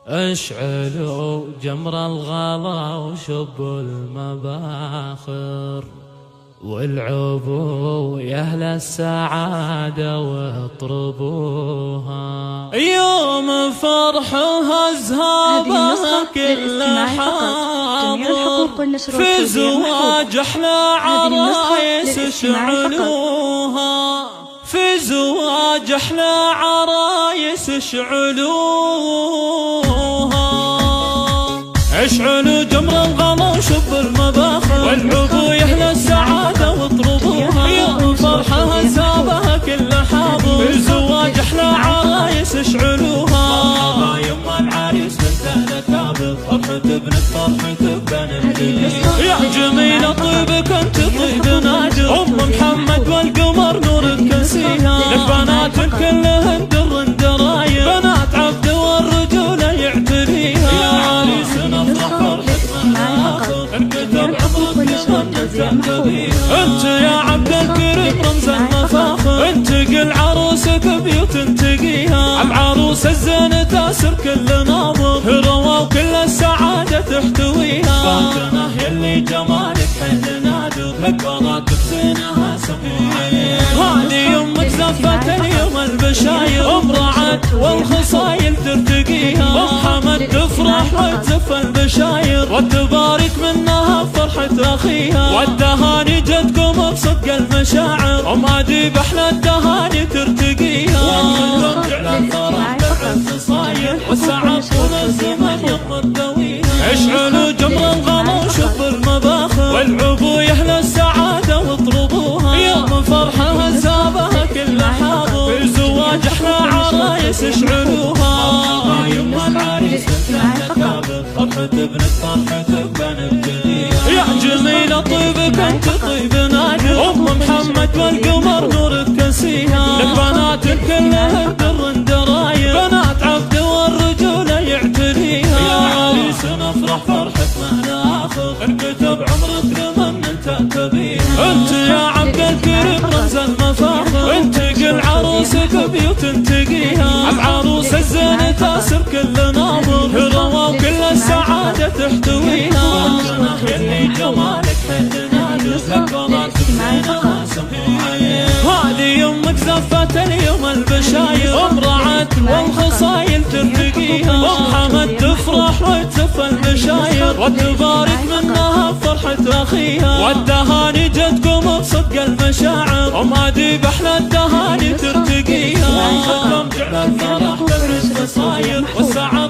اشعلوا جمر الغلا وشبوا المباخر، والعبوا يا أهل السعادة واطربوها. يوم فرحها زهابها كل حاضر، في زواج أحلى عرايس اشعلوها، في زواج أحلى عرايس اشعلوها. اشعلوا جمر الغلا وشبوا المباخر، والعبوا يا أهل السعادة واطربوها. يوم فرحها زابها كل حاضر، في زواج أحلى عرايس اشعلوها. مرحبا يما العريس بالتهنئة كابر، فرحة ابنك فرحة بنت يا جميلة طيبك انت طيب نادر. ام محمد والقمر نورك كسيها، لك بنات كلهن در دراير، بنات عبد والرجولة يعتريها. يا عريسنا افرح فرحتنا انكتب عمرك لمن تنتبيها. انت يا عبد الكريم رمز المفاخر، انت قل عروسك بيوت تقيها. العروس الزين تاسر كل ناظر، روا وكل السعادة تحتويها. فاتنة يلي جمالك حل نادر، لك بنات بزينها سموعين. هذه يمك زفت اليوم البشاير، ام رعد والخصايل ترتقيها. ام حمد تفرح وتزف البشاير، وتبارك منها فرحة اخيها. والدهاني جدكم بصدق المشاعر، ام هادي باحلى الدهاني ترتقيها. وكلهم على الفرح بعز صاير، والسعد طول الزمن يوم الدويها. اشعلوا جمر الغلا وشبوا المباخر، والعبوا يا أهل السعادة واطربوها. يوم فرحها زابها كل حاضر، في زواج أحلى عرايس اشعلوها. مرحبا يما العريس بالتهنئة كابر، فرحة ابنك فرحة بنت يا جميلة طيبك انت طيب نادر. ام محمد والقمر نورك كسيها، لك بنات كلهن در دراير، بنات عبد والرجولة يعتريها. يا عريسنا افرح فرحتنا لاخر، انكتب عمرك لمن تنتبيها. انت يا عبد الكريم رمز المفاخر، انت قل عروسك بيوت تقيها. العروس الزين تاسر كل ناظر، روا وكل السعادة تحتويها. يلي جمالك حل نادر، لك بنات بزينها سموعين. هذه يمك زفت اليوم البشاير، ام رعد والخصايل ترتقيها. ام حمد تفرح وتزف البشاير، وتبارك منها فرحة اخيها. والدهاني جدكم بصدق المشاعر، ام هادي باحلى الدهاني ترتقيها. وكلهم جعل الفرح بالرزق صاير، والسعادة